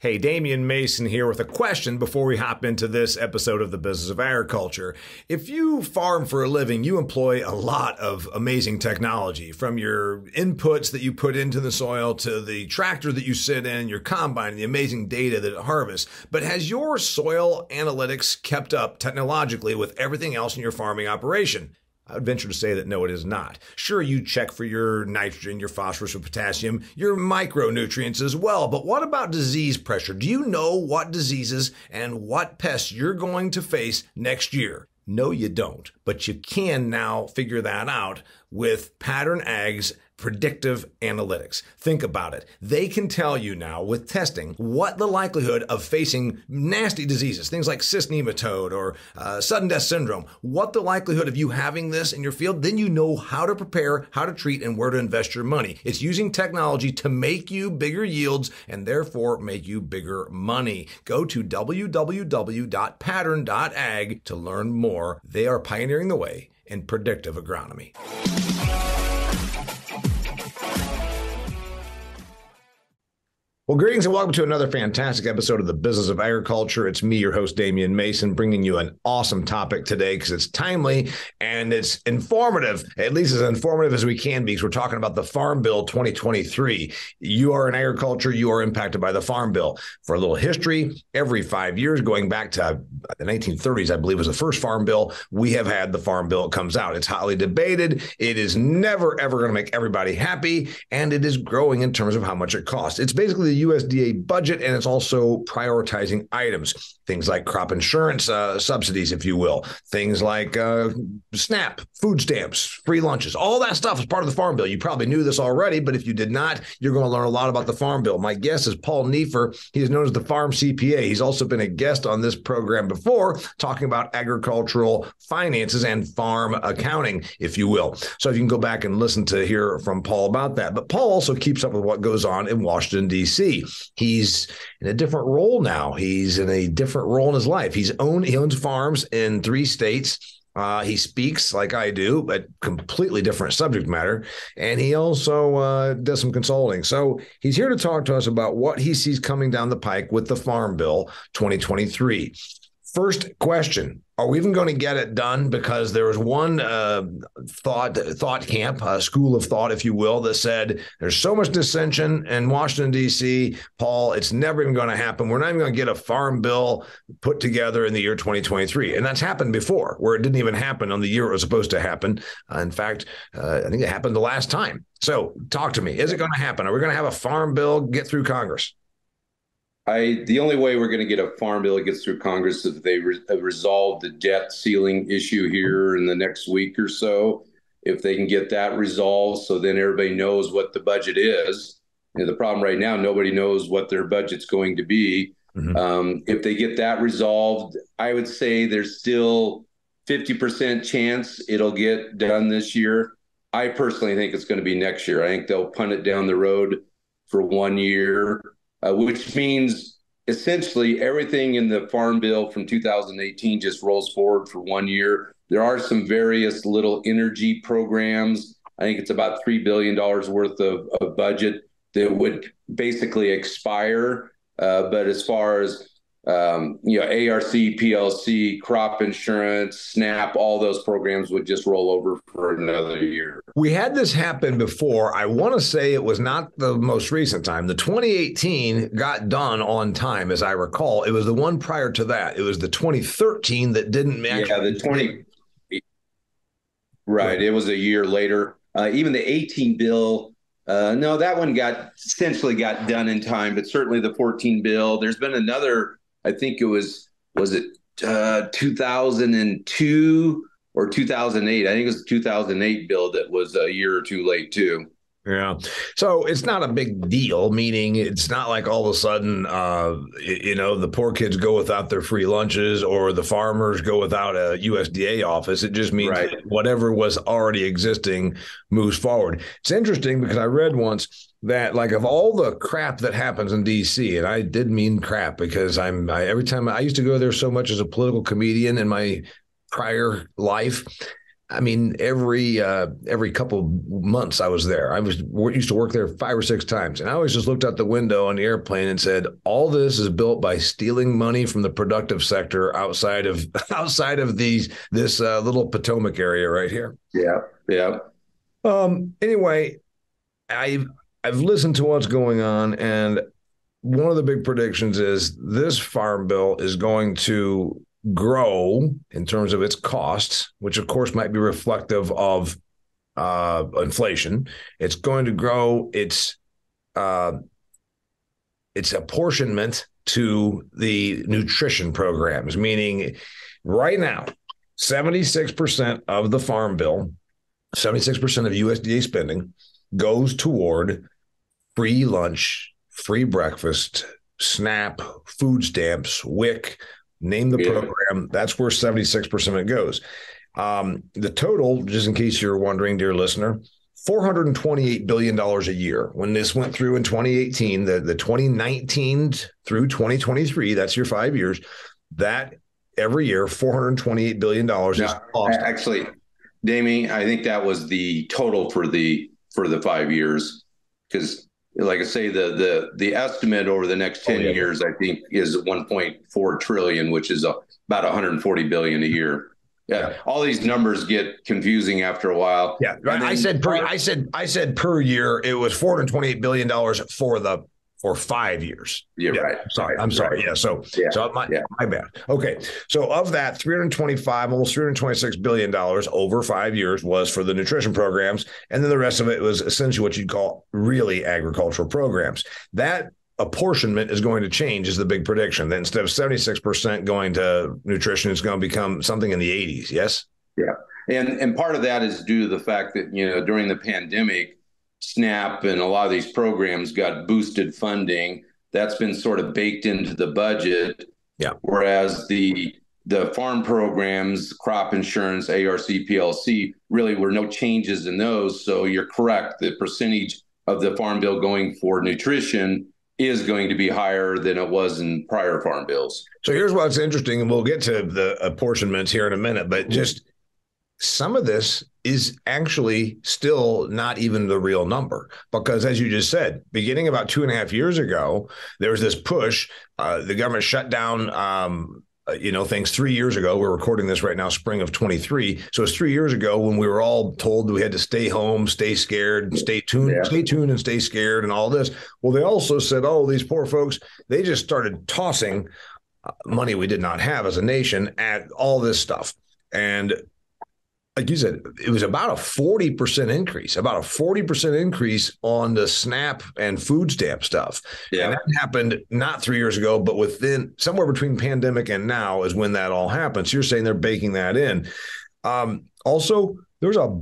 Hey, Damian Mason here with a question before we hop into this episode of the Business of Agriculture. If you farm for a living, you employ a lot of amazing technology, from your inputs that you put into the soil to the tractor that you sit in, your combine, and the amazing data that it harvests. But has your soil analytics kept up technologically with everything else in your farming operation? I would venture to say that no, it is not. Sure, you check for your nitrogen, your phosphorus, your potassium, your micronutrients as well. But what about disease pressure? Do you know what diseases and what pests you're going to face next year? No, you don't. But you can now figure that out with Pattern Ag's predictive analytics. Think about it. They can tell you now with testing what the likelihood of facing nasty diseases, things like cyst nematode or sudden death syndrome, what the likelihood of you having this in your field. Then you know how to prepare, how to treat, and where to invest your money. It's using technology to make you bigger yields and therefore make you bigger money. Go to www.pattern.ag to learn more. They are pioneering the way in predictive agronomy. Well, greetings and welcome to another fantastic episode of the Business of Agriculture. It's me, your host, Damian Mason, bringing you an awesome topic today because it's timely and it's informative, at least as informative as we can be, because we're talking about the Farm Bill 2023. You are in agriculture, you are impacted by the Farm Bill. For a little history, every 5 years, going back to the 1930s, I believe was the first Farm Bill, we have had the Farm Bill. It comes out. It's hotly debated. It is never, ever going to make everybody happy, and it is growing in terms of how much it costs. It's basically the USDA budget, and it's also prioritizing items, things like crop insurance subsidies, if you will, things like SNAP, food stamps, free lunches, all that stuff is part of the Farm Bill. You probably knew this already, but if you did not, you're going to learn a lot about the Farm Bill. My guest is Paul Neiffer. He is known as the Farm CPA. He's also been a guest on this program before, talking about agricultural finances and farm accounting, if you will. So you can go back and listen to hear from Paul about that. But Paul also keeps up with what goes on in Washington, D.C. He's in a different role now. He's in a different role in his life. He owns farms in 3 states. He speaks like I do, but completely different subject matter. And he also does some consulting. So he's here to talk to us about what he sees coming down the pike with the Farm Bill 2023. First question, are we even going to get it done? Because there was one thought camp, a school of thought, if you will, that said there's so much dissension in Washington, D.C., Paul, it's never even going to happen. We're not even going to get a farm bill put together in the year 2023. And that's happened before, where it didn't even happen on the year it was supposed to happen. In fact, I think it happened the last time. So talk to me. Is it going to happen? Are we going to have a farm bill get through Congress? The only way we're going to get a farm bill that gets through Congress is if they resolve the debt ceiling issue here in the next week or so. If they can get that resolved, so then everybody knows what the budget is. The problem right now, nobody knows what their budget's going to be. Mm-hmm. If they get that resolved, I would say there's still 50% chance it'll get done this year. I personally think it's going to be next year. I think they'll punt it down the road for 1 year. Which means essentially everything in the Farm Bill from 2018 just rolls forward for 1 year. There are some various little energy programs. I think it's about $3 billion worth of budget that would basically expire. But as far as ARC, PLC, crop insurance, SNAP, all those programs would just roll over for another year. We had this happen before. I want to say it was not the most recent time. The 2018 got done on time, as I recall. It was the one prior to that. It was the 2013 that didn't match. Yeah, the 20. Right. It was a year later. Even the 18 bill. No, that one essentially got done in time, but certainly the 14 bill. There's been another. I think it was it 2002 or 2008? I think it was the 2008 bill that was a year or two late too. Yeah. So it's not a big deal, meaning it's not like all of a sudden, the poor kids go without their free lunches or the farmers go without a USDA office. It just means that whatever was already existing moves forward. It's interesting because I read once that, like, of all the crap that happens in D.C., and I did mean crap because every time I used to go there so much as a political comedian in my prior life, I mean, every couple months I was there. Used to work there 5 or 6 times, and I always just looked out the window on the airplane and said, "All this is built by stealing money from the productive sector outside of this little Potomac area right here." Yeah, yeah. Anyway, I've listened to what's going on, and one of the big predictions is this farm bill is going to grow in terms of its costs, which of course might be reflective of inflation. It's going to grow its apportionment to the nutrition programs, meaning right now, 76% of the farm bill, 76% of USDA spending goes toward free lunch, free breakfast, SNAP, food stamps, WIC, name the program. That's where 76% of it goes. The total, just in case you're wondering, dear listener, $428 billion a year. When this went through in 2018, the 2019 through 2023, that's your 5 years, that every year, $428 billion is lost. Actually, Damian, I think that was the total for the 5 years, because like I say, the estimate over the next 10 years, I think, is 1.4 trillion, which is about 140 billion a year. Yeah, all these numbers get confusing after a while. Yeah, I said per year it was $428 billion for 5 years. Yeah, right. I'm sorry. Yeah. So my bad. Okay. So of that, 325, almost $326 billion over 5 years was for the nutrition programs. And then the rest of it was essentially what you'd call really agricultural programs. That apportionment is going to change, is the big prediction. That instead of 76% going to nutrition, it's going to become something in the 80s. Yes. Yeah. And part of that is due to the fact that, during the pandemic, SNAP and a lot of these programs got boosted funding. That's been sort of baked into the budget. Yeah. Whereas the farm programs, crop insurance, ARC, PLC, really were no changes in those. So you're correct. The percentage of the farm bill going for nutrition is going to be higher than it was in prior farm bills. So here's what's interesting, and we'll get to the apportionments here in a minute, but just some of this is actually still not even the real number, because as you just said, beginning about 2.5 years ago, there was this push. The government shut down, things 3 years ago. We're recording this right now, spring of 23. So it's 3 years ago when we were all told that we had to stay home, stay scared, stay tuned and stay scared and all this. Well, they also said, oh, these poor folks, they just started tossing money we did not have as a nation at all this stuff. And like you said, it was about a 40% increase on the SNAP and food stamp stuff. Yeah. And that happened not 3 years ago, but within somewhere between pandemic and now is when that all happened. So you're saying they're baking that in. Also, there's a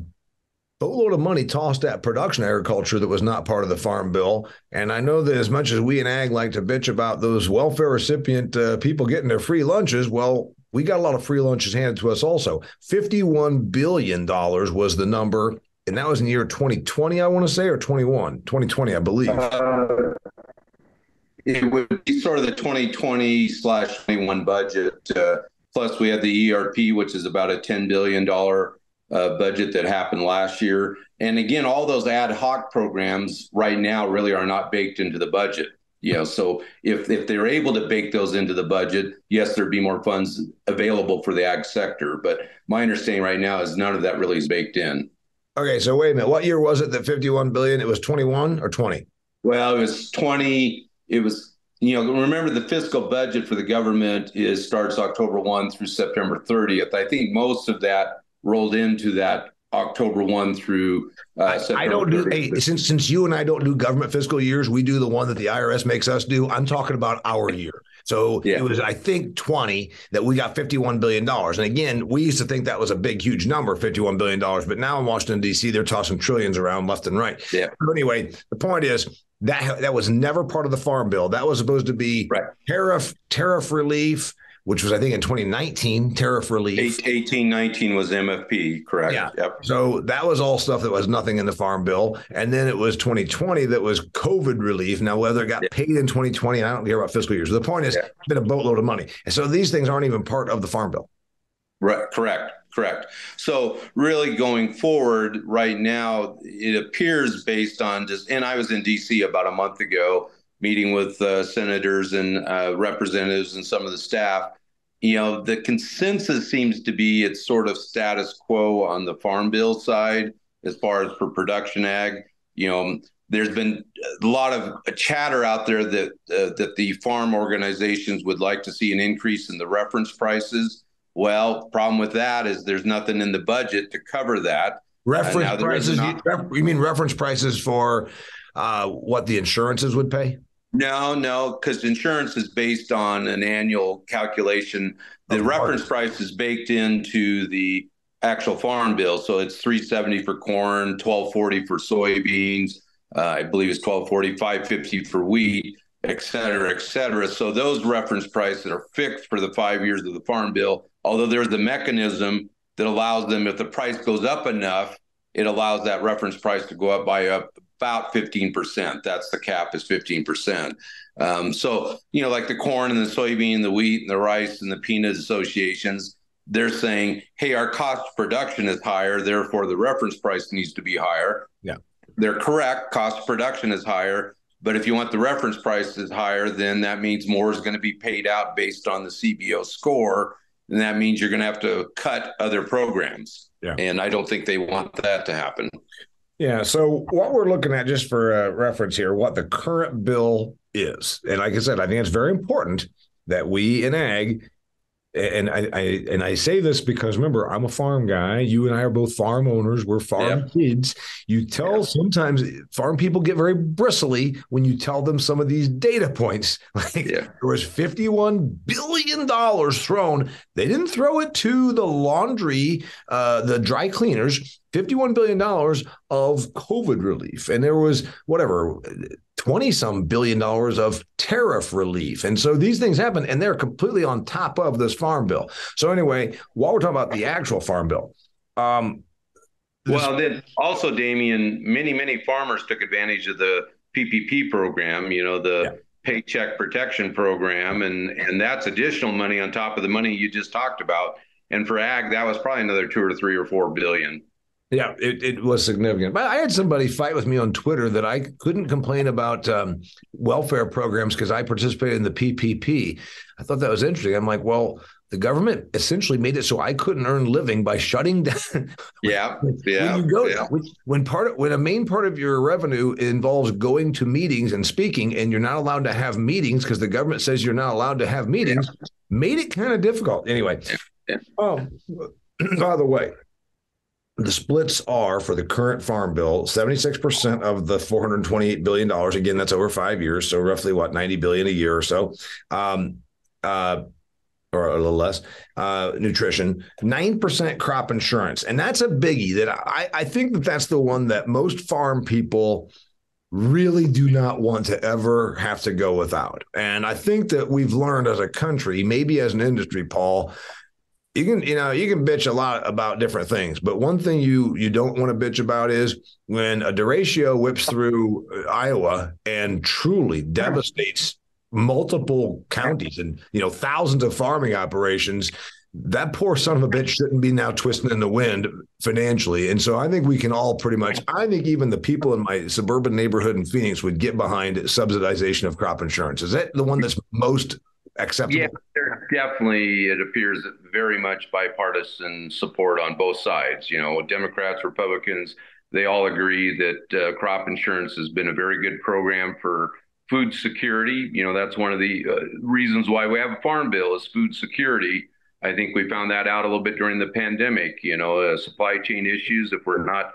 boatload of money tossed at production agriculture that was not part of the farm bill. And I know that as much as we in ag like to bitch about those welfare recipient people getting their free lunches, well, we got a lot of free lunches handed to us also. $51 billion was the number, and that was in the year 2020, I want to say, or 21? 2020, I believe. It would be sort of the 2020/21 budget. Plus, we had the ERP, which is about a $10 billion budget that happened last year. And again, all those ad hoc programs right now really are not baked into the budget. So if they're able to bake those into the budget, yes, there'd be more funds available for the ag sector. But my understanding right now is none of that really is baked in. Okay, so wait a minute. What year was it that $51 billion? It was 21 or 20? Well, it was 20. It was, remember the fiscal budget for the government starts October 1 through September 30th. I think most of that rolled into that October 1 through September. I don't do since you and I don't do government fiscal years, we do the one that the IRS makes us do. I'm talking about our year. So It was, I think, 20 that we got $51 billion. And again, we used to think that was a big, huge number, $51 billion. But now in Washington, D.C., they're tossing trillions around left and right. Yeah. But anyway, the point is that was never part of the farm bill. That was supposed to be tariff relief, which was, I think, in 2019, tariff relief. 18-19 was MFP, correct? Yeah. Yep. So that was all stuff that was nothing in the farm bill. And then it was 2020 that was COVID relief. Now, whether it got paid in 2020, I don't care about fiscal years. So the point is, it's been a boatload of money. And so these things aren't even part of the farm bill. Right. Correct. Correct. So really going forward right now, it appears based on just, and I was in DC about a month ago meeting with senators and representatives and some of the staff. The consensus seems to be it's sort of status quo on the farm bill side as far as for production ag. There's been a lot of chatter out there that the farm organizations would like to see an increase in the reference prices. Well, problem with that is there's nothing in the budget to cover that. Reference prices? You mean reference prices for what the insurances would pay? No, because insurance is based on an annual calculation. The reference price is baked into the actual farm bill. So it's $370 for corn, $1240 for soybeans. I believe it's $1240, $550 for wheat, et cetera, et cetera. So those reference prices are fixed for the 5 years of the farm bill. Although there's the mechanism that allows them, if the price goes up enough, it allows that reference price to go up by about 15%. That's the cap, is 15%. So, like the corn and the soybean, the wheat and the rice and the peanut associations, they're saying, hey, our cost of production is higher, therefore the reference price needs to be higher. Yeah. They're correct. Cost of production is higher. But if you want the reference price is higher, then that means more is going to be paid out based on the CBO score. And that means you're going to have to cut other programs. Yeah. And I don't think they want that to happen. Yeah. So what we're looking at, just for reference here, what the current bill is. And like I said, I think it's very important that we in ag, and I say this because, remember, I'm a farm guy. You and I are both farm owners. We're farm kids. You tell sometimes farm people get very bristly when you tell them some of these data points. Like there was $51 billion thrown. They didn't throw it to the laundry, the dry cleaners. $51 billion of COVID relief. And there was 20-some billion dollars of tariff relief. And so these things happen, and they're completely on top of this farm bill. So anyway, while we're talking about the actual farm bill. Well, then also, Damian, many farmers took advantage of the PPP program, the Paycheck Protection Program, and that's additional money on top of the money you just talked about. And for ag, that was probably another 2 or 3 or 4 billion. Yeah, it was significant. But I had somebody fight with me on Twitter that I couldn't complain about welfare programs because I participated in the PPP. I thought that was interesting. I'm like, well, the government essentially made it so I couldn't earn living by shutting down. When a main part of your revenue involves going to meetings and speaking, and you're not allowed to have meetings because the government says you're not allowed to have meetings, made it kind of difficult. Anyway, by the way, the splits are, for the current farm bill, 76% of the $428 billion. Again, that's over 5 years. So roughly $90 billion a year or so, or a little less, nutrition, 9% crop insurance. And that's a biggie that I think that's the one that most farm people really do not want to ever have to go without. And I think that we've learned as a country, maybe as an industry, Paul, you can bitch a lot about different things, but one thing you don't want to bitch about is when a derecho whips through Iowa and truly devastates multiple counties and thousands of farming operations. That poor son of a bitch shouldn't be now twisting in the wind financially. And so I think we can all I think even the people in my suburban neighborhood in Phoenix would get behind subsidization of crop insurance. Is that the one that's most acceptable? Yeah, there's definitely, it appears, very much bipartisan support on both sides. Democrats, Republicans, they all agree that crop insurance has been a very good program for food security. That's one of the reasons why we have a farm bill, is food security. I think we found that out a little bit during the pandemic, supply chain issues. If we're not,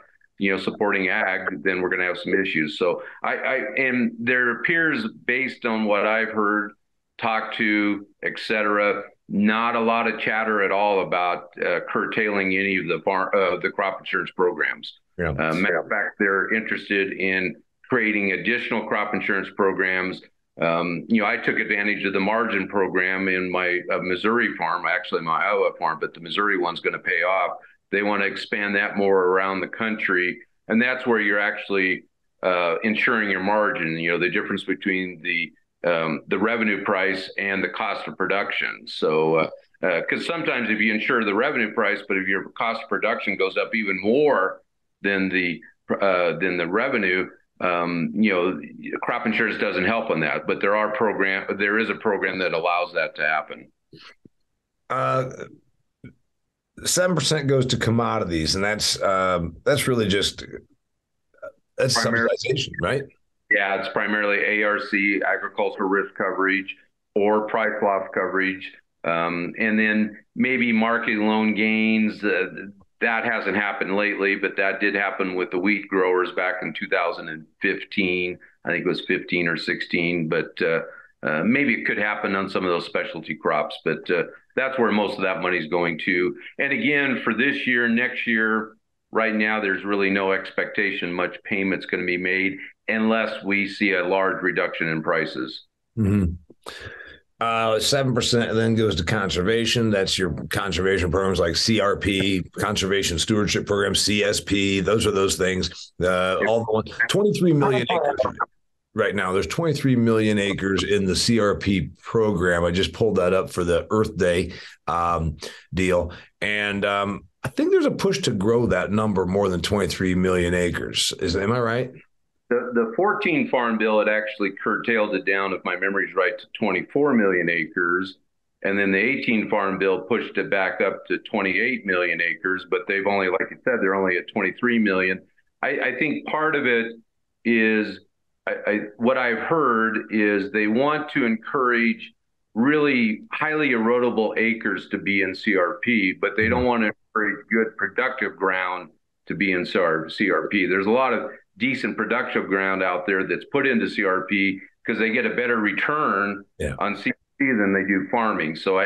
supporting ag, then we're going to have some issues. So and there appears, based on what I've heard, talked to, et cetera, not a lot of chatter at all about curtailing any of the crop insurance programs. Yeah. Matter of fact, they're interested in creating additional crop insurance programs. I took advantage of the margin program in my Missouri farm, actually my Iowa farm, but the Missouri one's going to pay off. They want to expand that more around the country. And that's where you're actually insuring your margin, the difference between the revenue price and the cost of production. So Because sometimes if you insure the revenue price, but if your cost of production goes up even more than the revenue, crop insurance doesn't help on that. But there is a program that allows that to happen. 7% goes to commodities, and that's really just that's subsidization, right? Yeah, it's primarily ARC, agricultural risk coverage, or price loss coverage, and then maybe market loan gains. That hasn't happened lately, but that did happen with the wheat growers back in 2015. I think it was 15 or 16, but maybe it could happen on some of those specialty crops. But that's where most of that money is going to. And again, for this year, next year, right now, there's really no expectation much payment's going to be made unless we see a large reduction in prices. 7% then goes to conservation. That's your conservation programs like CRP, Conservation Stewardship Program, CSP. Those are those things. All the ones, 23 million acres right now. There's 23 million acres in the CRP program. I just pulled that up for the Earth Day deal. And I think there's a push to grow that number more than 23 million acres. Am I right? The 14 Farm Bill had actually curtailed it down, if my memory is right, to 24 million acres. And then the 18 Farm Bill pushed it back up to 28 million acres. But they've only, like you said, they're only at 23 million. I think part of it is what I've heard is they want to encourage really highly erodible acres to be in CRP, but they don't want to encourage good productive ground to be in CRP. There's a lot of decent productive ground out there that's put into CRP because they get a better return on CRP than they do farming. So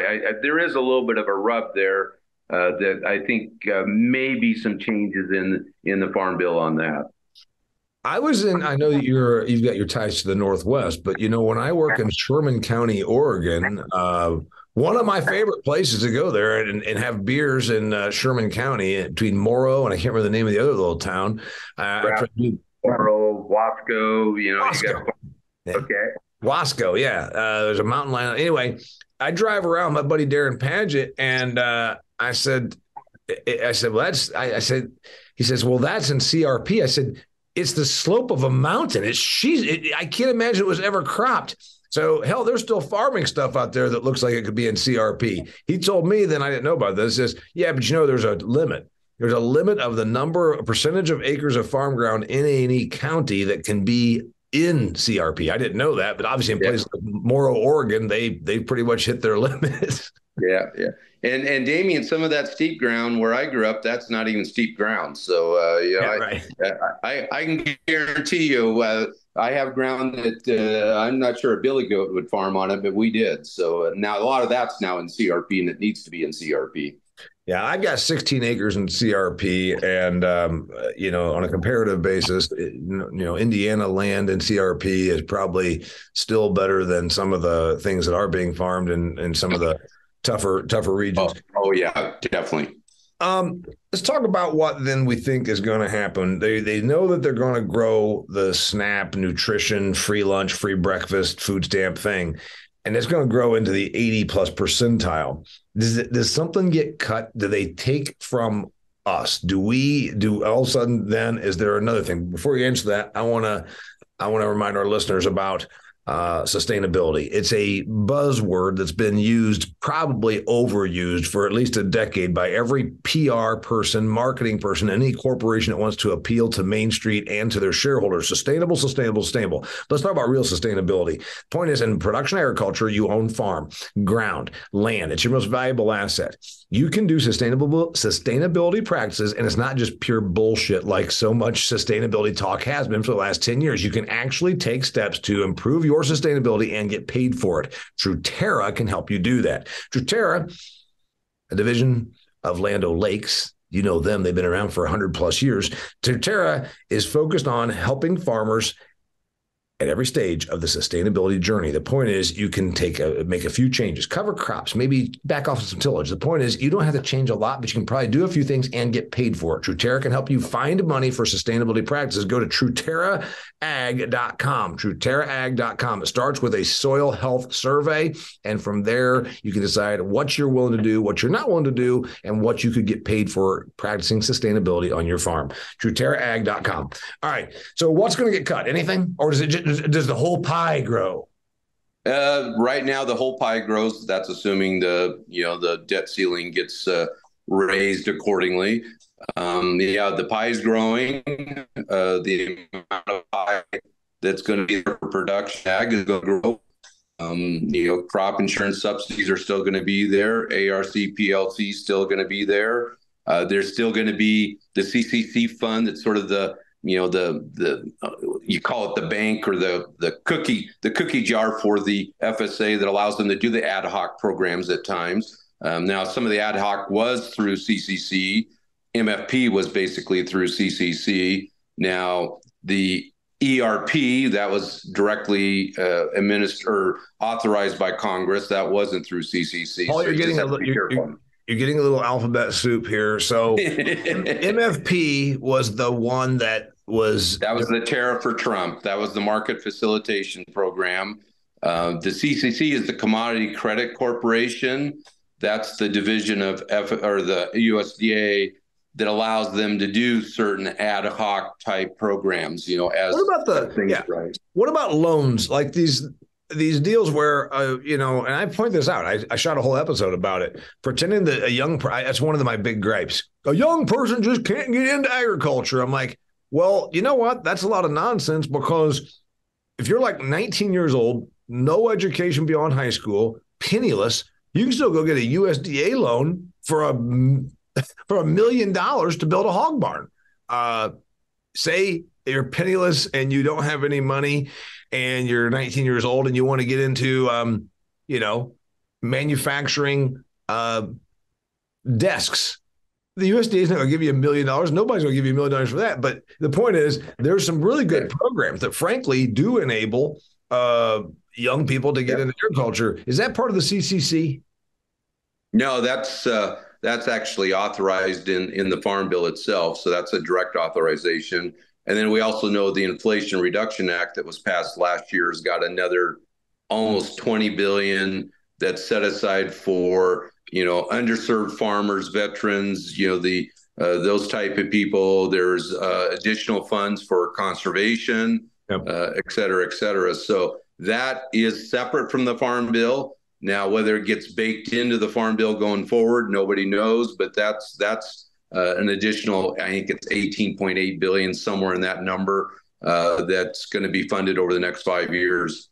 there is a little bit of a rub there that I think may be some changes in the Farm Bill on that. I know that you've got your ties to the Northwest, but when I work in Sherman County, Oregon, one of my favorite places to go there and have beers in Sherman County between Morrow and I can't remember the name of the other little town. Morrow, Wasco, Wasco. Okay. Wasco, yeah. There's a mountain line. Anyway, I drive around my buddy Darren Paget, and I said, well, he says, well, that's in CRP. I said, it's the slope of a mountain. I can't imagine it was ever cropped. So, hell, there's still farming stuff out there that looks like it could be in CRP. He told me, then I didn't know about this, says, yeah, but there's a limit. There's a limit of the percentage of acres of farm ground in any county that can be in CRP. I didn't know that, but obviously in places like Morrow, Oregon, they pretty much hit their limits. Yeah. And Damian, some of that steep ground where I grew up, that's not even steep ground. So, right. I can guarantee you I have ground that I'm not sure a billy goat would farm on it, but we did. So now a lot of that's now in CRP and it needs to be in CRP. Yeah, I've got 16 acres in CRP, and on a comparative basis, Indiana land in CRP is probably still better than some of the things that are being farmed in some of the tougher regions. Oh yeah, definitely. Let's talk about what then we think is going to happen. They know that they're going to grow the SNAP nutrition, free lunch, free breakfast, food stamp thing. And it's going to grow into the 80 plus percentile. Does something get cut? Do they take from us? Do all of a sudden then, is there another thing? Before you answer that, I want to remind our listeners about sustainability. It's a buzzword that's been used, probably overused for at least a decade by every PR person, marketing person, any corporation that wants to appeal to Main Street and to their shareholders. Sustainable. Let's talk about real sustainability. Point is, in production agriculture, you own farm, ground, land. It's your most valuable asset. You can do sustainability practices, and it's not just pure bullshit like so much sustainability talk has been for the last 10 years. You can actually take steps to improve your sustainability and get paid for it. Truterra can help you do that. Truterra, a division of Land O'Lakes, you know them, they've been around for 100 plus years. Truterra is focused on helping farmers at every stage of the sustainability journey. The point is you can make a few changes, cover crops, maybe back off some tillage. The point is you don't have to change a lot, but you can probably do a few things and get paid for it. Truterra can help you find money for sustainability practices. Go to TruterraAg.com, TruterraAg.com. It starts with a soil health survey, and from there you can decide what you're willing to do, what you're not willing to do, and what you could get paid for practicing sustainability on your farm. TruterraAg.com. All right, so what's going to get cut? Anything? Or does the whole pie grow? Right now, the whole pie grows. That's assuming the debt ceiling gets raised accordingly. The pie is growing. The amount of pie that's going to be there for production ag is going to grow. Crop insurance subsidies are still going to be there. ARC PLC is still going to be there. There's still going to be the CCC fund. That's sort of you call it the bank or the cookie jar for the FSA that allows them to do the ad hoc programs at times. Now, some of the ad hoc was through CCC. MFP was basically through CCC. Now, the ERP, that was directly administered or authorized by Congress. That wasn't through CCC. Paul, you're getting a little alphabet soup here. So MFP was the one that was the tariff for Trump. That was the market facilitation program. The CCC is the Commodity Credit Corporation. That's the division of the USDA that allows them to do certain ad hoc type programs. What about loans like these deals where, and I point this out, I shot a whole episode about it, pretending that that's one of my big gripes. A young person just can't get into agriculture. I'm like, well, you know what? That's a lot of nonsense, because if you're like 19 years old, no education beyond high school, penniless, you can still go get a USDA loan for $1 million to build a hog barn. Say you're penniless and you don't have any money and you're 19 years old and you want to get into, manufacturing desks. The USDA is not going to give you $1 million. Nobody's going to give you $1 million for that. But the point is, there's some really good programs that, frankly, do enable young people to get into agriculture. Is that part of the CCC? No, that's actually authorized in the Farm Bill itself. So that's a direct authorization. And then we also know the Inflation Reduction Act that was passed last year has got another almost $20 billion that's set aside for underserved farmers, veterans, those type of people. There's additional funds for conservation, et cetera, et cetera. So that is separate from the Farm Bill. Now, whether it gets baked into the Farm Bill going forward, nobody knows. But that's an additional, I think it's $18.8 billion, somewhere in that number, that's going to be funded over the next 5 years.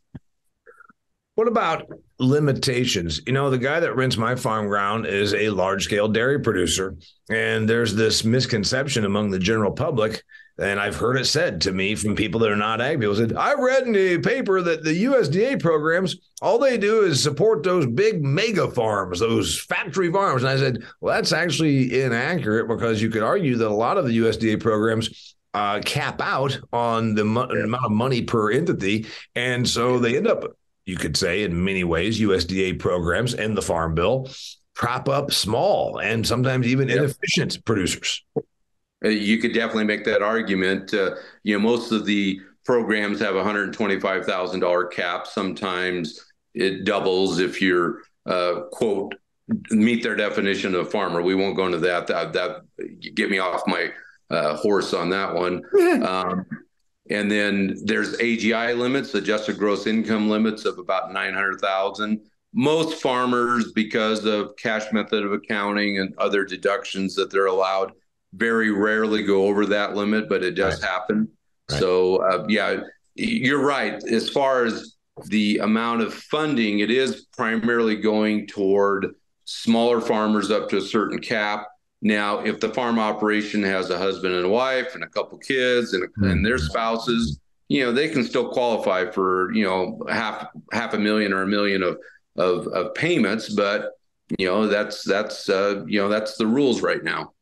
What about limitations? The guy that rents my farm ground is a large-scale dairy producer, and there's this misconception among the general public, and I've heard it said to me from people that are not ag people, said, I read in the paper that the USDA programs, all they do is support those big mega farms, those factory farms. And I said, well, that's actually inaccurate, because you could argue that a lot of the USDA programs cap out on the amount of money per entity, and so they end up, you could say, in many ways, USDA programs and the Farm Bill prop up small and sometimes even inefficient producers. You could definitely make that argument. Most of the programs have $125,000 cap. Sometimes it doubles if you're, quote, meet their definition of farmer. We won't go into that. That get me off my horse on that one. And then there's AGI limits, adjusted gross income limits of about 900,000. Most farmers, because of cash method of accounting and other deductions that they're allowed, very rarely go over that limit, but it does happen. Right. So, you're right. As far as the amount of funding, it is primarily going toward smaller farmers up to a certain cap. Now, if the farm operation has a husband and a wife and a couple kids and their spouses, they can still qualify for, half a million or $1 million of payments. But, that's the rules right now.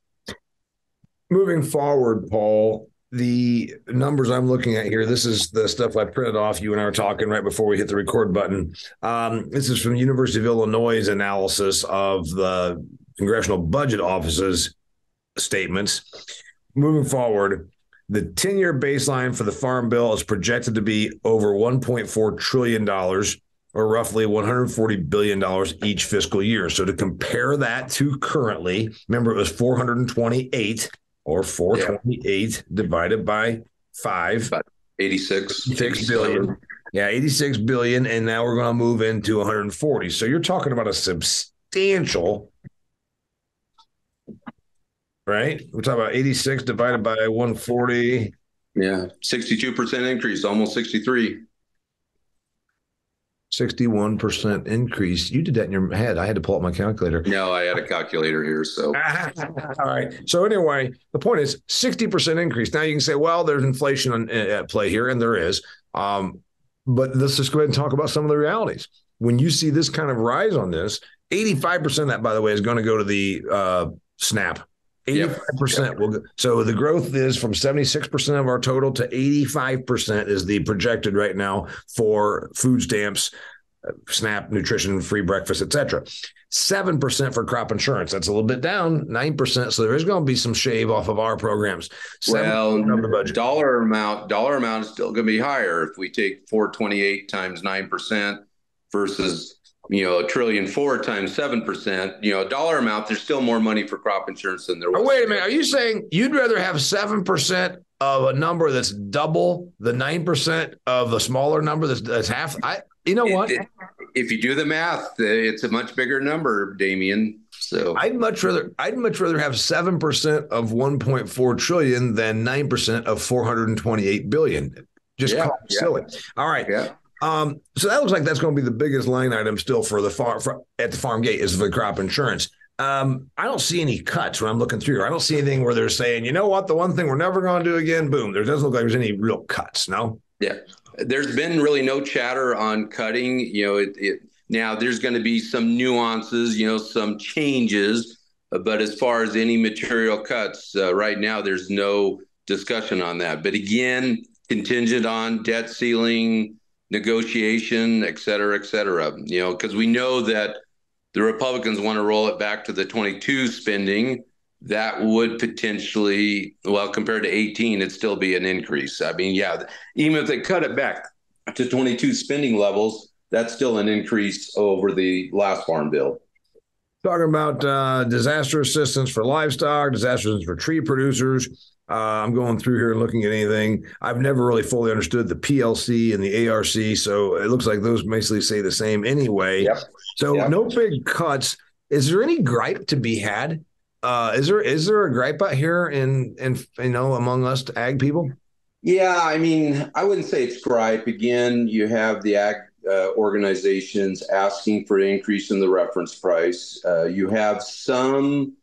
Moving forward, Paul, the numbers I'm looking at here, this is the stuff I printed off. You and I were talking right before we hit the record button. This is from University of Illinois' analysis of the Congressional Budget Office's statements. Moving forward, the 10-year baseline for the Farm Bill is projected to be over $1.4 trillion, or roughly $140 billion each fiscal year. So to compare that to currently, remember it was 428 or 428 divided by 5. About 86 billion. Yeah, 86 billion. And now we're going to move into 140. So you're talking about a substantial, right? We're talking about 86 divided by 140. Yeah, 62% increase, almost 63. 61% increase. You did that in your head. I had to pull up my calculator. No, I had a calculator here. So, all right. So anyway, the point is 60% increase. Now you can say, well, there's inflation at play here, and there is. But let's just go ahead and talk about some of the realities. When you see this kind of rise on this, 85% of that, by the way, is going to go to the SNAP. 85% will go. So the growth is from 76% of our total to 85% is the projected right now for food stamps, SNAP, nutrition, free breakfast, etc. 7% for crop insurance. That's a little bit down, 9%. So there is going to be some shave off of our programs. Well, of the budget. Dollar amount is still going to be higher if we take 428 times 9% versus $1.4 trillion times 7%, dollar amount, there's still more money for crop insurance than there was. Oh, wait a minute. Are you saying you'd rather have 7% of a number that's double the 9% of a smaller number that's half? What? If you do the math, it's a much bigger number, Damian. So I'd much rather have 7% of 1.4 trillion than 9% of 428 billion. Just call it silly. All right. Yeah. So that looks like that's going to be the biggest line item still for the farm at the farm gate is the crop insurance. I don't see any cuts when I'm looking through here. I don't see anything where they're saying, you know what, the one thing we're never going to do again, boom. There doesn't look like there's any real cuts, no? Yeah. There's been really no chatter on cutting. Now there's going to be some nuances, some changes, but as far as any material cuts, right now there's no discussion on that. But again, contingent on debt ceiling, negotiation, et cetera, because we know that the Republicans want to roll it back to the 22 spending. That would potentially, compared to 18, it'd still be an increase. I mean, even if they cut it back to 22 spending levels, that's still an increase over the last farm bill. Talking about disaster assistance for livestock, disaster assistance for tree producers. I'm going through here and looking at anything. I've never really fully understood the PLC and the ARC, so it looks like those basically say the same anyway. Yep. So no big cuts. Is there any gripe to be had? Is there a gripe out here in among us ag people? Yeah, I mean, I wouldn't say it's gripe. Again, you have the ag organizations asking for an increase in the reference price. You have some.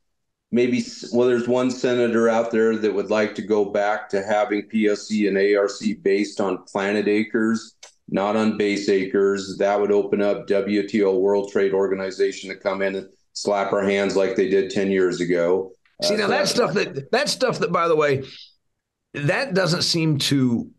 There's one senator out there that would like to go back to having PSC and ARC based on planted acres, not on base acres. That would open up WTO, World Trade Organization, to come in and slap our hands like they did 10 years ago. See, now that stuff that, by the way, that doesn't seem to.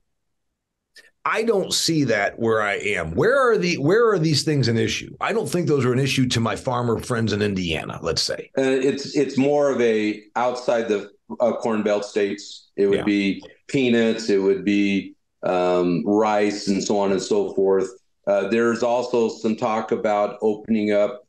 I don't see that where I am. Where are these things an issue? I don't think those are an issue to my farmer friends in Indiana, let's say. It's more of a outside the Corn Belt states. It would be peanuts. It would be rice and so on and so forth. There's also some talk about opening up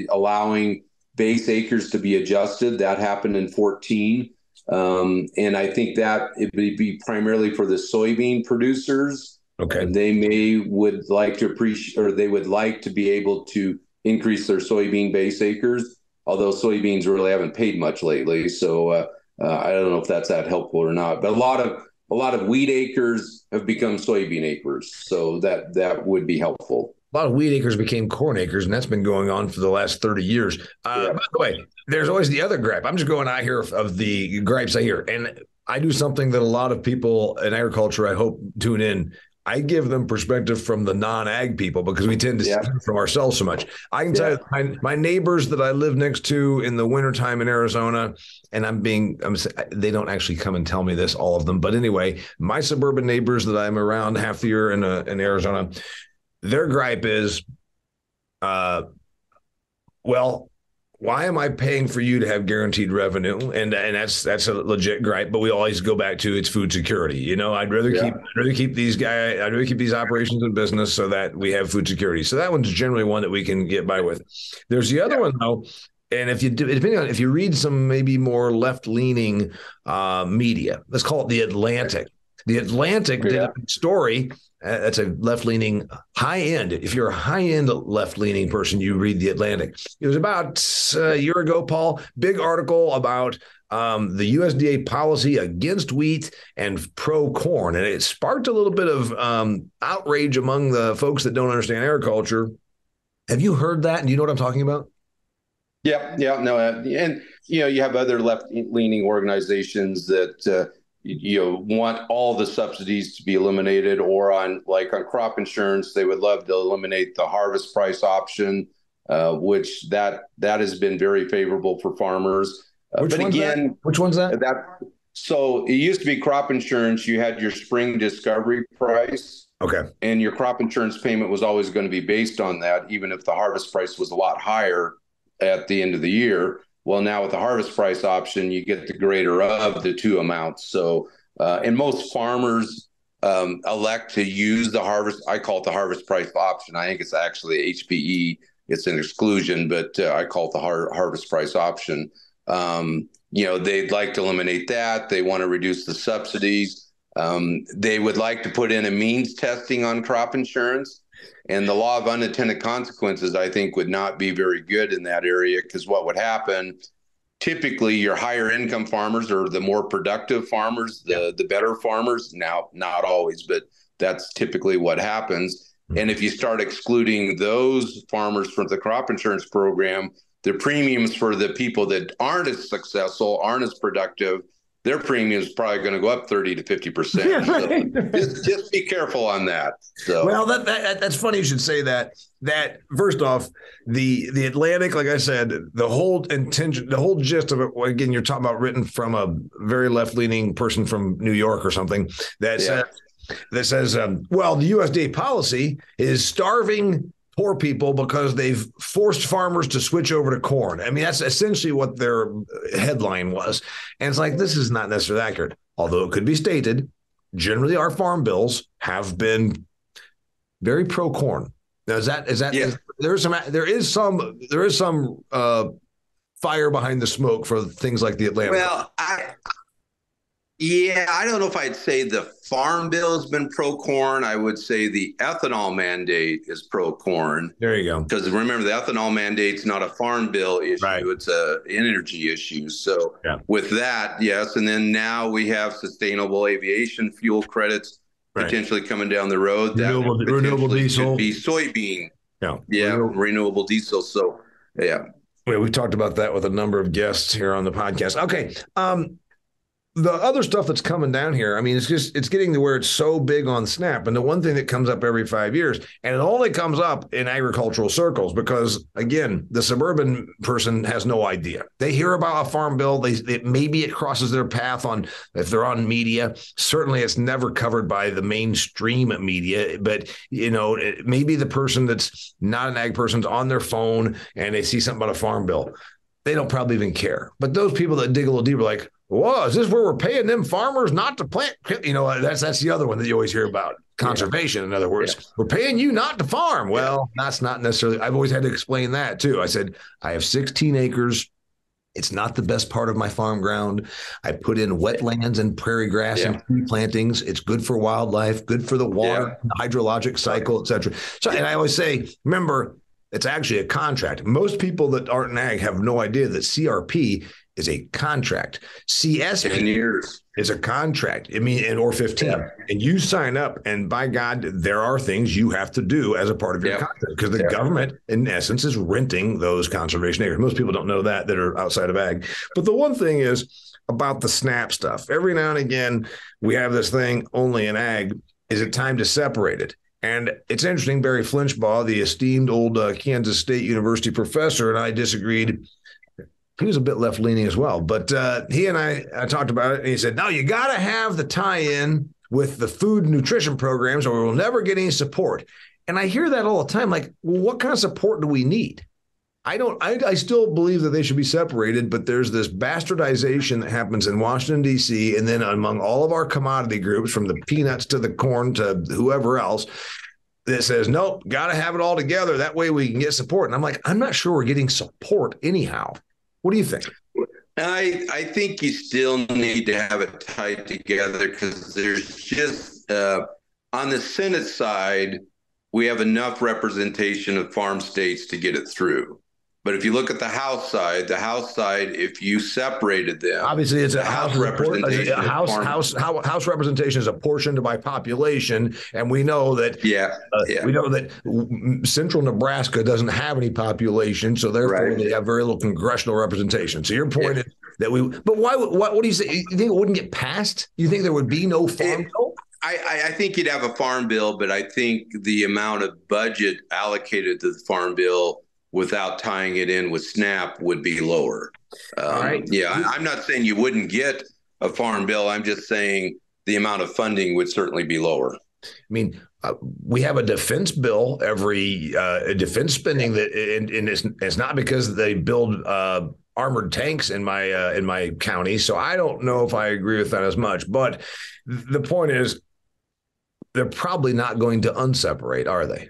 allowing base acres to be adjusted. That happened in 2014. And I think that it would be primarily for the soybean producers. Okay. They would like to appreciate, or they would like to be able to increase their soybean base acres, although soybeans really haven't paid much lately. So I don't know if that's that helpful or not. But a lot of wheat acres have become soybean acres, so that would be helpful. A lot of wheat acres became corn acres, and that's been going on for the last 30 years. By the way, there's always the other gripe. I'm just going out here of the gripes I hear. And I do something that a lot of people in agriculture, I hope, tune in. I give them perspective from the non-ag people because we tend to see from ourselves so much. I can tell you, my neighbors that I live next to in the wintertime in Arizona, and they don't actually come and tell me this, all of them. But anyway, my suburban neighbors that I'm around half the year in Arizona, their gripe is, well, why am I paying for you to have guaranteed revenue? And that's a legit gripe, but we always go back to it's food security. I'd rather keep these operations in business so that we have food security. So that one's generally one that we can get by with. There's the other one though. And if you read some maybe more left-leaning media, let's call it The Atlantic. The Atlantic did a story. That's a left-leaning high-end. If you're a high-end left-leaning person, you read The Atlantic. It was about a year ago, Paul, big article about the USDA policy against wheat and pro-corn. And it sparked a little bit of outrage among the folks that don't understand agriculture. Have you heard that? And do you know what I'm talking about? Yeah, no. And, you have other left-leaning organizations that want all the subsidies to be eliminated, or on crop insurance, they would love to eliminate the harvest price option, which that has been very favorable for farmers. Which one's that? So it used to be crop insurance. You had your spring discovery price. Okay. And your crop insurance payment was always going to be based on that, even if the harvest price was a lot higher at the end of the year. Well, now with the harvest price option, you get the greater of the two amounts. So, and most farmers elect to use the harvest. I call it the harvest price option. I think it's actually HPE. It's an exclusion, but I call it the harvest price option. They'd like to eliminate that. They want to reduce the subsidies. They would like to put in a means testing on crop insurance. And the law of unintended consequences, I think, would not be very good in that area, because what would happen, typically your higher income farmers or the more productive farmers, the better farmers, now not always, but that's typically what happens. And if you start excluding those farmers from the crop insurance program, the premiums for the people that aren't as successful, aren't as productive, their premium is probably going to go up 30 to 50%. So just be careful on that. So, well, that's funny you should say that. That first off, the Atlantic, like I said, the whole intention, the whole gist of it. Again, you're talking about written from a very left-leaning person from New York or something that says, well, the USDA policy is starving poor people because they've forced farmers to switch over to corn. I mean, that's essentially what their headline was. And it's like, this is not necessarily accurate, although it could be stated. Generally, our farm bills have been very pro-corn. Now, there is some fire behind the smoke for things like the Atlantic. Well, I don't know if I'd say the farm bill has been pro-corn. I would say the ethanol mandate is pro-corn. There you go. Because remember, the ethanol mandate's not a farm bill issue. Right. It's an energy issue. So with that, yes. And then now we have sustainable aviation fuel credits potentially coming down the road. Renewable diesel. Could be soybean. Renewable diesel. So, we've talked about that with a number of guests here on the podcast. Okay. The other stuff that's coming down here, I mean, it's getting to where it's so big on SNAP. And the one thing that comes up every 5 years, and it only comes up in agricultural circles because, again, the suburban person has no idea. They hear about a farm bill. Maybe it crosses their path if they're on media. Certainly it's never covered by the mainstream media. But, maybe the person that's not an ag person's on their phone and they see something about a farm bill. They don't probably even care. But those people that dig a little deeper, like, whoa, is this where we're paying them farmers not to plant? That's the other one that you always hear about. Conservation, in other words. We're paying you not to farm. Well, that's not necessarily. I've always had to explain that, too. I said, I have 16 acres. It's not the best part of my farm ground. I put in wetlands and prairie grass and tree plantings. It's good for wildlife, good for the water, the hydrologic cycle, et cetera. So, and I always say, remember, it's actually a contract. Most people that aren't in ag have no idea that CRP is a contract. CSP 10 years is a contract. I mean, or 15. And you sign up, and by God, there are things you have to do as a part of your contract because the government, in essence, is renting those conservation areas. Most people don't know that are outside of ag. But the one thing is about the SNAP stuff. Every now and again, we have this thing only in ag. Is it time to separate it? And it's interesting, Barry Flinchbaugh, the esteemed old Kansas State University professor, and I disagreed. He was a bit left-leaning as well, but he and I talked about it, and he said, no, you got to have the tie-in with the food and nutrition programs or we'll never get any support. And I hear that all the time, like, well, what kind of support do we need? I still believe that they should be separated, but there's this bastardization that happens in Washington, D.C., and then among all of our commodity groups, from the peanuts to the corn to whoever else, that says, nope, got to have it all together. That way we can get support. And I'm like, I'm not sure we're getting support anyhow. What do you think? I think you still need to have it tied together because there's just on the Senate side, we have enough representation of farm states to get it through. But if you look at the House side, if you separated them, obviously it's a House representation. House representation is apportioned by population, and we know that. We know that central Nebraska doesn't have any population, so therefore they have very little congressional representation. So your point is that we. But why? What do you say? You think it wouldn't get passed? You think there would be no farm bill? I think you'd have a farm bill, but I think the amount of budget allocated to the farm bill without tying it in with SNAP would be lower. All right. Yeah, I'm not saying you wouldn't get a farm bill. I'm just saying the amount of funding would certainly be lower. I mean, we have a defense bill every defense spending that, and it's not because they build armored tanks in my county. So I don't know if I agree with that as much. But the point is, they're probably not going to unseparate, are they?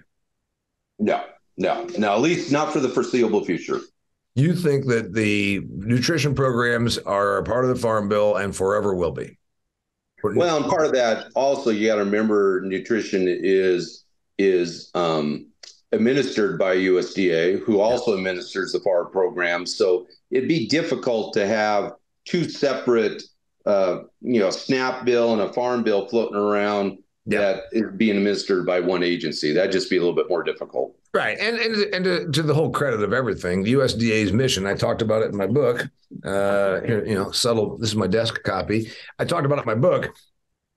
No, at least not for the foreseeable future. You think that the nutrition programs are a part of the Farm Bill and forever will be? Well, and part of that also, you got to remember, nutrition is administered by USDA, who also administers the farm program. So it'd be difficult to have two separate, SNAP bill and a farm bill floating around that is being administered by one agency. That'd just be a little bit more difficult. Right. And to the whole credit of everything, the USDA's mission, I talked about it in my book, subtle, this is my desk copy. I talked about it in my book.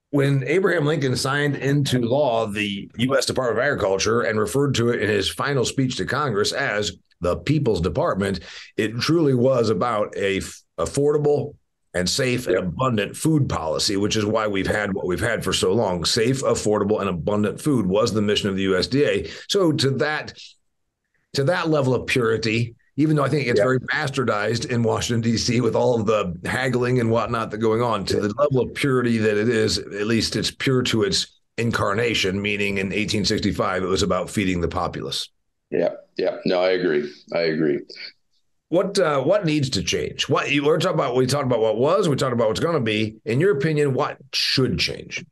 When Abraham Lincoln signed into law the U.S. Department of Agriculture and referred to it in his final speech to Congress as the People's Department, it truly was about a affordable and safe and abundant food policy, which is why we've had what we've had for so long. Safe, affordable, and abundant food was the mission of the USDA. So to that level of purity, even though I think it's very bastardized in Washington, D.C. with all of the haggling and whatnot that going on, to the level of purity that it is, at least it's pure to its incarnation, meaning in 1865, it was about feeding the populace. Yeah. No, I agree. What needs to change? We talked about what was, we talked about what's going to be. In your opinion, what should change?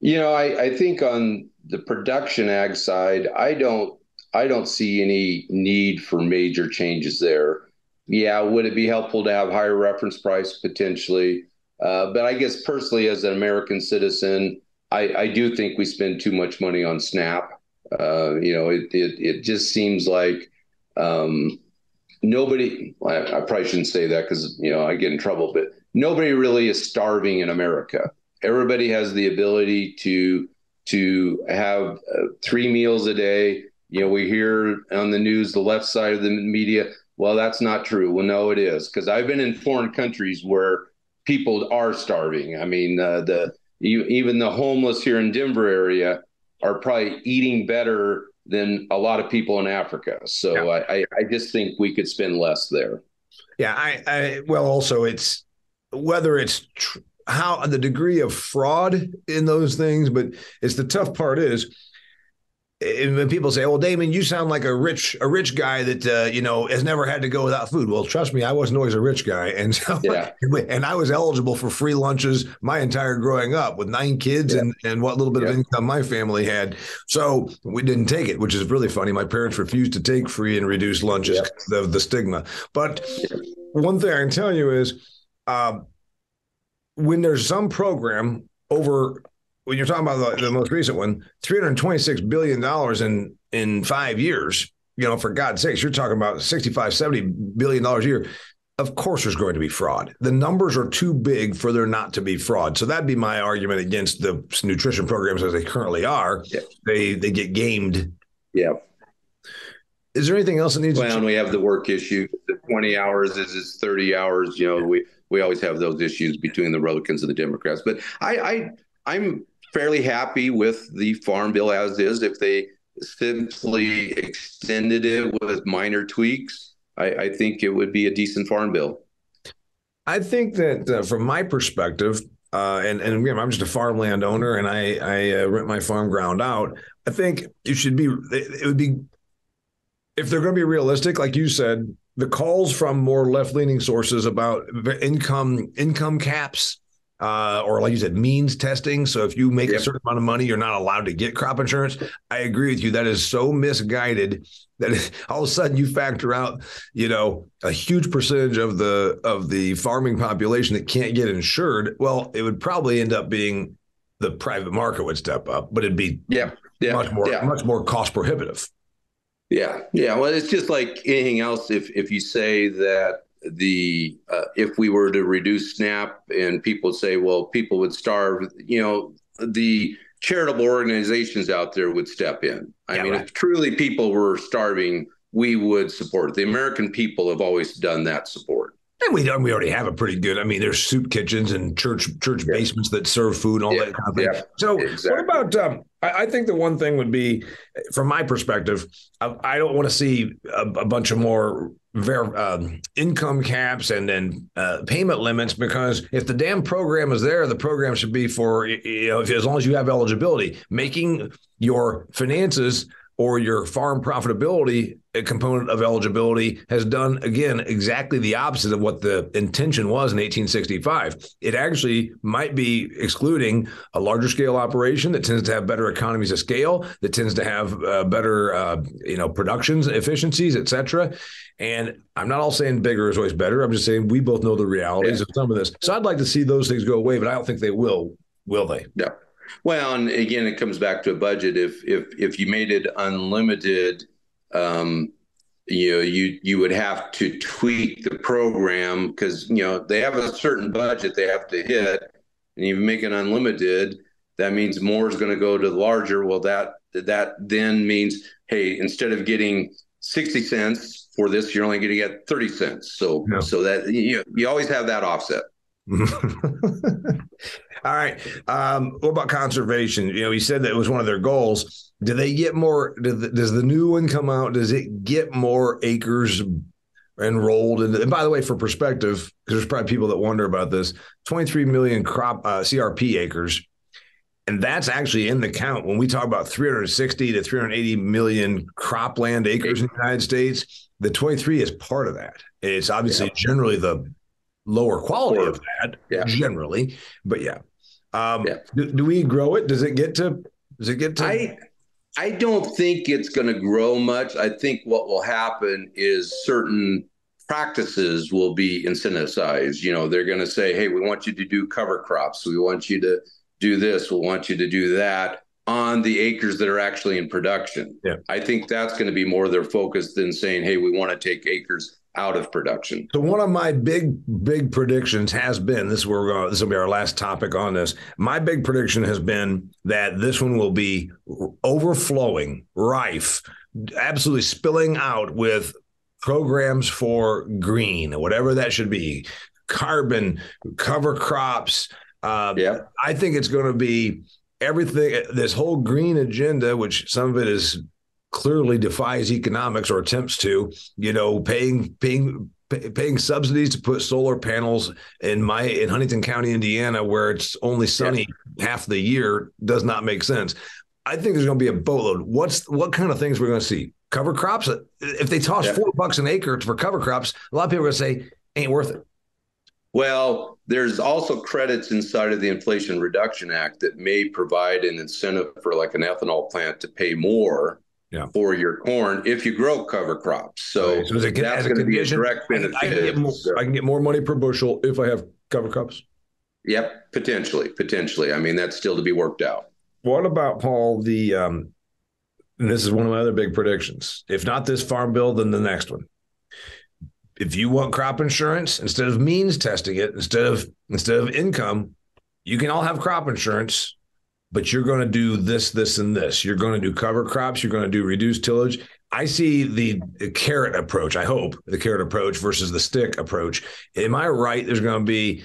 I think on the production ag side, I don't see any need for major changes there. Yeah, would it be helpful to have higher reference price potentially? But I guess personally, as an American citizen, I do think we spend too much money on SNAP. It just seems like nobody, I probably shouldn't say that because, I get in trouble, but nobody really is starving in America. Everybody has the ability to have 3 meals a day. We hear on the news, the left side of the media, well, that's not true. Well, no, it is, because I've been in foreign countries where people are starving. I mean, even the homeless here in Denver area are probably eating better than a lot of people in Africa. So I just think we could spend less there. Yeah, also it's whether it's how the degree of fraud in those things, but it's the tough part is when people say, well, Damian, you sound like a rich guy that, has never had to go without food. Well, trust me, I wasn't always a rich guy. And so, and I was eligible for free lunches my entire growing up with 9 kids and what little bit of income my family had. So we didn't take it, which is really funny. My parents refused to take free and reduced lunches because of the stigma. But one thing I can tell you is when there's some program when you're talking about the most recent one, $326 billion in 5 years, for God's sakes, you're talking about $65, $70 billion a year. of course there's going to be fraud. The numbers are too big for there not to be fraud. So that'd be my argument against the nutrition programs as they currently are. Yeah. They get gamed. Yeah. Is there anything else that needs to change? We have the work issue. The 20 hours is 30 hours. We always have those issues between the Republicans and the Democrats. But I'm fairly happy with the Farm Bill as is. If they simply extended it with minor tweaks, I think it would be a decent Farm Bill. I think that from my perspective, and again, I'm just a farmland owner and I rent my farm ground out. I think it would be, if they're going to be realistic, like you said, the calls from more left-leaning sources about income caps, or like you said, means testing. So if you make a certain amount of money, you're not allowed to get crop insurance. I agree with you. That is so misguided that all of a sudden you factor out, a huge percentage of the farming population that can't get insured. Well, it would probably end up being the private market would step up, but it'd be much more cost prohibitive. Yeah. Well, it's just like anything else. If you say that if we were to reduce SNAP and people say, well, people would starve, the charitable organizations out there would step in. I mean, if truly people were starving, we would support it. The American people have always done that support. And we already have a pretty good. I mean, there's soup kitchens and church basements that serve food and all that kind of thing. So what about? I think the one thing would be, from my perspective, I don't want to see a bunch of more income caps and then payment limits, because if the damn program is there, the program should be for as long as you have eligibility, making your finances or your farm profitability a component of eligibility has done, again, exactly the opposite of what the intention was in 1865. It actually might be excluding a larger scale operation that tends to have better economies of scale, that tends to have better, productions, efficiencies, et cetera. And I'm not all saying bigger is always better. I'm just saying we both know the realities of some of this. So I'd like to see those things go away, but I don't think they will. Will they? Yeah. Well, and again, it comes back to a budget. If you made it unlimited, you would have to tweak the program, because they have a certain budget they have to hit, and you make it unlimited. That means more is going to go to the larger. Well, that then means, hey, instead of getting 60 cents for this, you're only going to get 30 cents. So that you always have that offset. All right. What about conservation? You said that it was one of their goals. Do they get more? Does the new one come out? Does it get more acres enrolled? And by the way, for perspective, because there's probably people that wonder about this, 23 million crop CRP acres. And that's actually in the count. When we talk about 360 to 380 million cropland acres in the United States, the 23 is part of that. It's obviously generally the lower quality of that, generally, but do we grow it? Does it get to? I don't think it's going to grow much. I think what will happen is certain practices will be incentivized. They're going to say, hey, we want you to do cover crops. We want you to do this. We want you to do that on the acres that are actually in production. Yeah. I think that's going to be more their focus than saying, hey, we want to take acres out of production. So one of my big predictions has been, this will be our last topic on this. My big prediction has been that this one will be overflowing, rife, absolutely spilling out with programs for green, whatever that should be, carbon, cover crops. I think it's going to be everything, this whole green agenda, which some of it is clearly defies economics or attempts to, paying subsidies to put solar panels in Huntington County, Indiana, where it's only sunny half the year, does not make sense. I think there's going to be a boatload. What kind of things we're going to see? Cover crops. If they toss $4 an acre for cover crops, a lot of people are going to say ain't worth it. Well, there's also credits inside of the Inflation Reduction Act that may provide an incentive for like an ethanol plant to pay more for your corn if you grow cover crops. So that's going to be a direct benefit. I can get more money per bushel if I have cover crops. Yep, potentially. I mean, that's still to be worked out. What about, Paul, and this is one of my other big predictions. If not this farm bill, then the next one. if you want crop insurance, instead of means testing it, instead of income, you can all have crop insurance, but you're going to do this, this, and this. You're going to do cover crops. You're going to do reduced tillage. I see the carrot approach. I hope the carrot approach versus the stick approach. Am I right? Is it going to be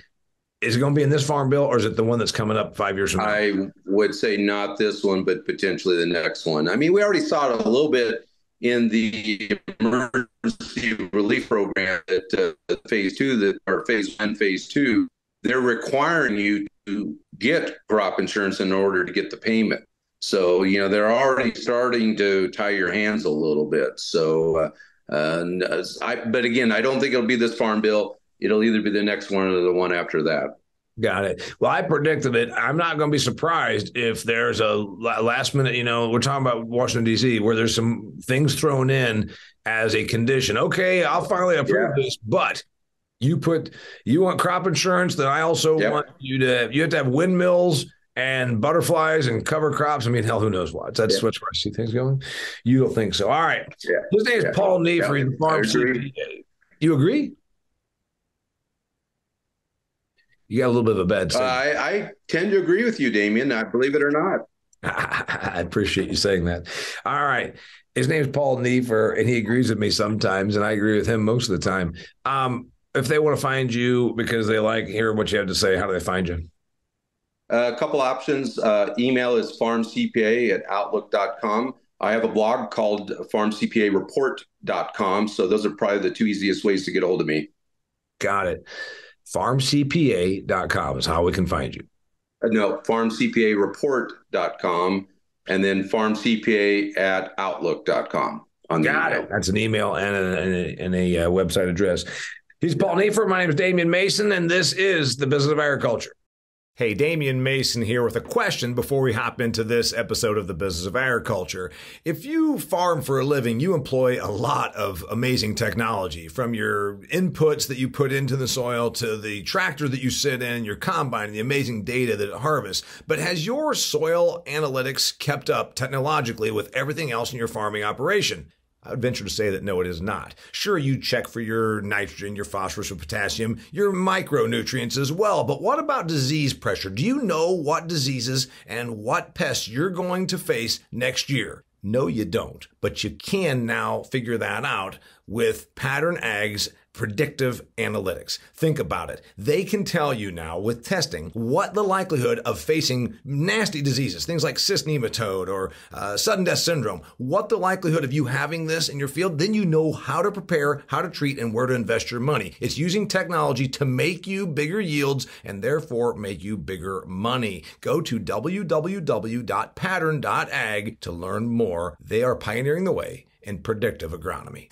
in this farm bill, or is it the one that's coming up 5 years from now? I would say not this one, but potentially the next one. I mean, we already saw it a little bit in the emergency relief program that phase 2, or phase 1, phase 2, they're requiring you to get crop insurance in order to get the payment. So, they're already starting to tie your hands a little bit. So, but again, I don't think it'll be this farm bill. It'll either be the next one or the one after that. Got it. Well, I predicted it. I'm not going to be surprised if there's a last minute, we're talking about Washington, D.C., where there's some things thrown in as a condition. Okay, I'll finally approve this, but you want crop insurance, then I also want you have to have windmills and butterflies and cover crops. I mean, hell, who knows what? That's where I see things going. You don't think so? All right. Yeah. His name is Paul Neiffer. He's the Farm CPA. You agree? You got a little bit of a bad signal. I tend to agree with you, Damian. I believe it or not. I appreciate you saying that. All right. His name is Paul Neiffer, and he agrees with me sometimes, and I agree with him most of the time. If they want to find you because they like hearing what you have to say, how do they find you? A couple options. Email is farmcpa@outlook.com. I have a blog called farmcpareport.com. So those are probably the two easiest ways to get a hold of me. Got it. farmcpa.com is how we can find you. No, farmcpareport.com, and then farmcpa@outlook.com. Got it. That's an email and a website address. He's Paul Neiffer. My name is Damian Mason, and this is The Business of Agriculture. Hey, Damian Mason here with a question before we hop into this episode of The Business of Agriculture. If you farm for a living, you employ a lot of amazing technology, from your inputs that you put into the soil to the tractor that you sit in, your combine, and the amazing data that it harvests. But has your soil analytics kept up technologically with everything else in your farming operation? I would venture to say that no, it is not. Sure, you check for your nitrogen, your phosphorus, your potassium, your micronutrients as well. But what about disease pressure? Do you know what diseases and what pests you're going to face next year? No, you don't. But you can now figure that out with Pattern Ag's predictive analytics. Think about it. They can tell you now with testing what the likelihood of facing nasty diseases, things like cyst nematode or sudden death syndrome, what the likelihood of you having this in your field, then you know how to prepare, how to treat, and where to invest your money. It's using technology to make you bigger yields and therefore make you bigger money. Go to www.pattern.ag to learn more. They are pioneering the way in predictive agronomy.